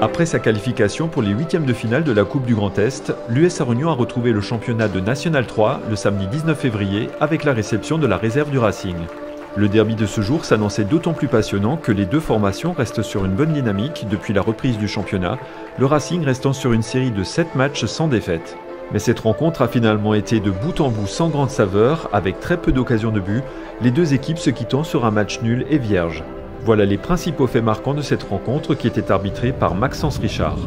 Après sa qualification pour les huitièmes de finale de la Coupe du Grand Est, l'US Arognon a retrouvé le championnat de National 3 le samedi 19 février avec la réception de la réserve du Racing. Le derby de ce jour s'annonçait d'autant plus passionnant que les deux formations restent sur une bonne dynamique depuis la reprise du championnat, le Racing restant sur une série de 7 matchs sans défaite. Mais cette rencontre a finalement été de bout en bout sans grande saveur, avec très peu d'occasions de but, les deux équipes se quittant sur un match nul et vierge. Voilà les principaux faits marquants de cette rencontre qui était arbitrée par Maxence Richard.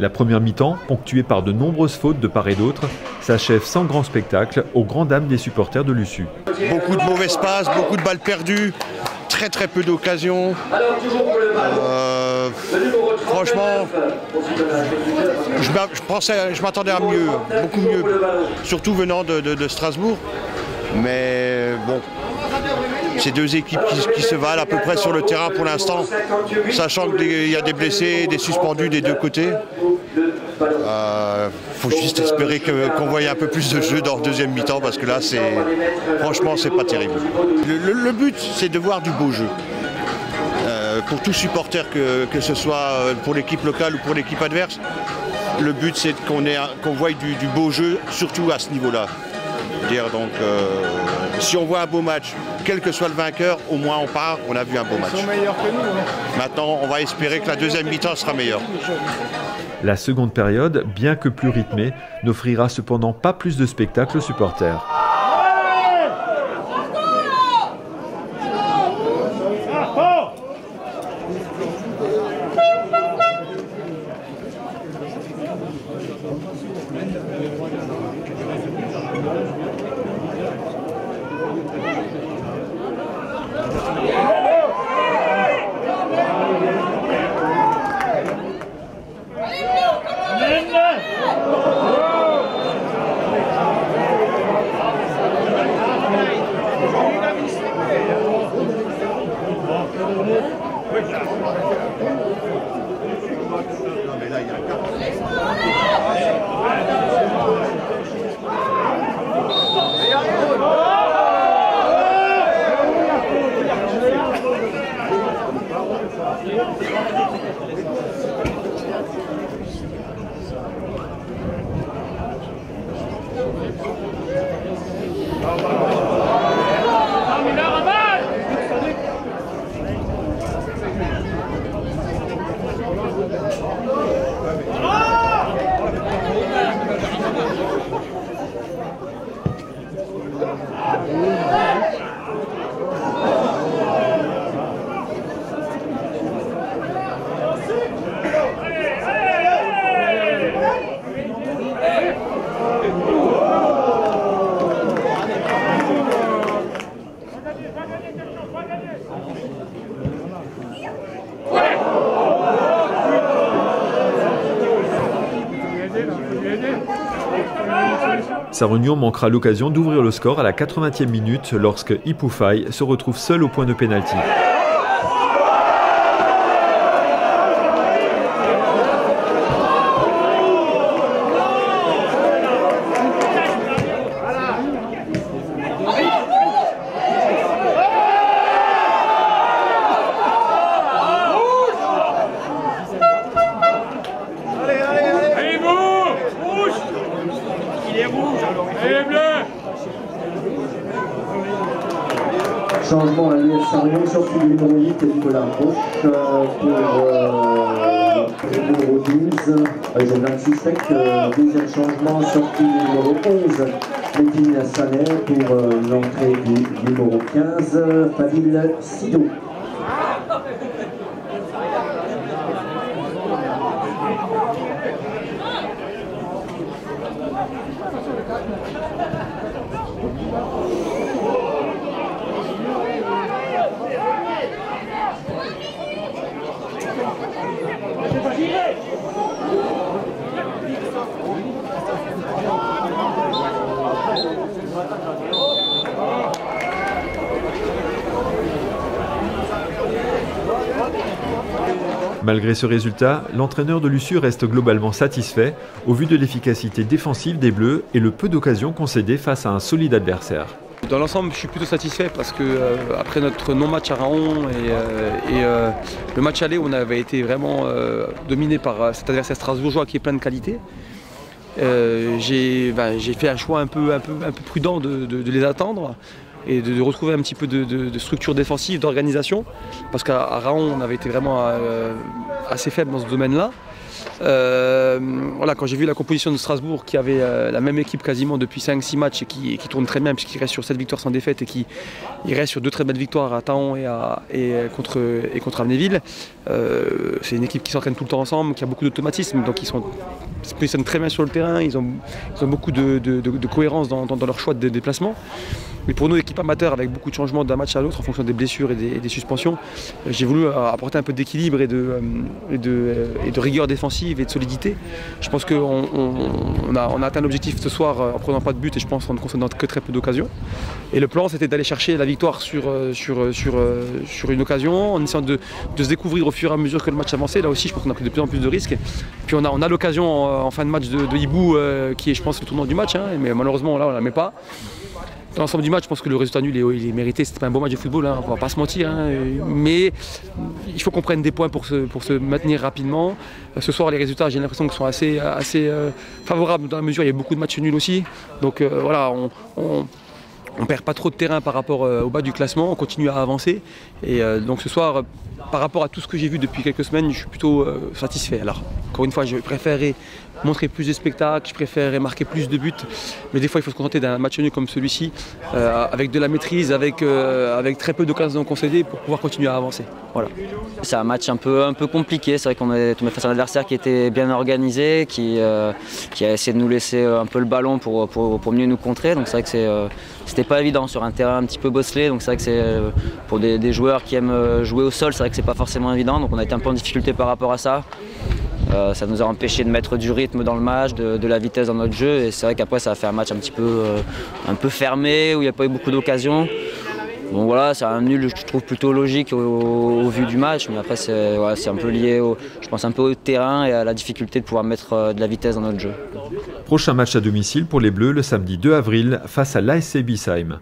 La première mi-temps, ponctuée par de nombreuses fautes de part et d'autre, s'achève sans grand spectacle, aux grandes dames des supporters de l'USU. Beaucoup de mauvaises passes, beaucoup de balles perdues, très peu d'occasions. Franchement, je m'attendais à mieux, beaucoup mieux, surtout venant de Strasbourg. Mais bon, c'est deux équipes qui se valent à peu près sur le terrain pour l'instant, sachant qu'il y a des blessés, des suspendus des deux côtés. Faut juste espérer qu'on voie un peu plus de jeu dans le deuxième mi-temps parce que là, franchement, c'est pas terrible. Le but, c'est de voir du beau jeu. Pour tout supporter, que ce soit pour l'équipe locale ou pour l'équipe adverse, le but, c'est qu'on voie du beau jeu, surtout à ce niveau-là. Donc, si on voit un beau match, quel que soit le vainqueur, au moins on a vu un beau match. Ils sont meilleurs que nous, hein. Maintenant, on va espérer que la deuxième mi-temps sera meilleure. La seconde période, bien que plus rythmée, n'offrira cependant pas plus de spectacle aux supporters. Sarre-Union manquera l'occasion d'ouvrir le score à la 80e minute lorsque Ipoufai se retrouve seul au point de pénalty. Changement à l'US Sarre-Union, sortie du numéro 8 Nicolas Roche pour le numéro 12, Jordan Suspect. Deuxième changement, sortie du numéro 11 Métine Saner pour l'entrée du numéro 15 Fadil Sido. Malgré ce résultat, l'entraîneur de Lussieux reste globalement satisfait au vu de l'efficacité défensive des Bleus et le peu d'occasions concédées face à un solide adversaire. Dans l'ensemble, je suis plutôt satisfait parce que après notre non-match à Raon et le match aller, on avait été vraiment dominé par cet adversaire strasbourgeois qui est plein de qualité. J'ai fait un choix un peu prudent de les attendre et de retrouver un petit peu de structure défensive, d'organisation, parce qu'à Raon, on avait été vraiment assez faible dans ce domaine-là. Voilà, quand j'ai vu la composition de Strasbourg qui avait la même équipe quasiment depuis 5-6 matchs et qui tourne très bien puisqu'il reste sur 7 victoires sans défaite et qui reste sur 2 très belles victoires à Taon et contre Amnéville, c'est une équipe qui s'entraîne tout le temps ensemble, qui a beaucoup d'automatisme, donc ils se positionnent très bien sur le terrain, ils ont beaucoup de cohérence dans leur choix de déplacement. Mais pour nous, équipe amateur, avec beaucoup de changements d'un match à l'autre en fonction des blessures et des suspensions, j'ai voulu apporter un peu d'équilibre et de rigueur défensive et de solidité. Je pense qu'on a atteint l'objectif ce soir en prenant pas de but et je pense en ne concédant que très peu d'occasions. Et le plan, c'était d'aller chercher la victoire sur une occasion, en essayant de se découvrir au fur et à mesure que le match avançait. Là aussi, je pense qu'on a pris de plus en plus de risques. Puis on a l'occasion en fin de match de Hibou, qui est, je pense, le tournant du match, hein, mais malheureusement, là, on ne la met pas. Dans l'ensemble du match, je pense que le résultat nul il est mérité. C'était pas un beau match de football, hein, on va pas se mentir. Hein, mais il faut qu'on prenne des points pour se maintenir rapidement. Ce soir, les résultats, j'ai l'impression qu'ils sont assez favorables dans la mesure où il y a beaucoup de matchs nuls aussi. Donc voilà, on perd pas trop de terrain par rapport au bas du classement, on continue à avancer. Et donc ce soir, par rapport à tout ce que j'ai vu depuis quelques semaines, je suis plutôt satisfait. Alors, encore une fois, je préférerais montrer plus de spectacles, je préférerais marquer plus de buts. Mais des fois, il faut se contenter d'un match nul comme celui-ci, avec de la maîtrise, avec très peu d'occasions concédées pour pouvoir continuer à avancer. Voilà. C'est un match un peu compliqué. C'est vrai qu'on est tombé face à un adversaire qui était bien organisé, qui a essayé de nous laisser un peu le ballon pour mieux nous contrer. Donc c'est vrai que c'était pas évident sur un terrain un petit peu bosselé. Donc c'est vrai que c'est pour des joueurs qui aiment jouer au sol, c'est vrai que c'est pas forcément évident. Donc on a été un peu en difficulté par rapport à ça. Ça nous a empêché de mettre du rythme dans le match, de la vitesse dans notre jeu. Et c'est vrai qu'après ça a fait un match un peu fermé, où il n'y a pas eu beaucoup d'occasions. Bon voilà, c'est un nul je trouve plutôt logique au vu du match, mais après c'est un peu lié je pense un peu au terrain et à la difficulté de pouvoir mettre de la vitesse dans notre jeu. Prochain match à domicile pour les Bleus le samedi 2 avril face à l'ASC Biesheim.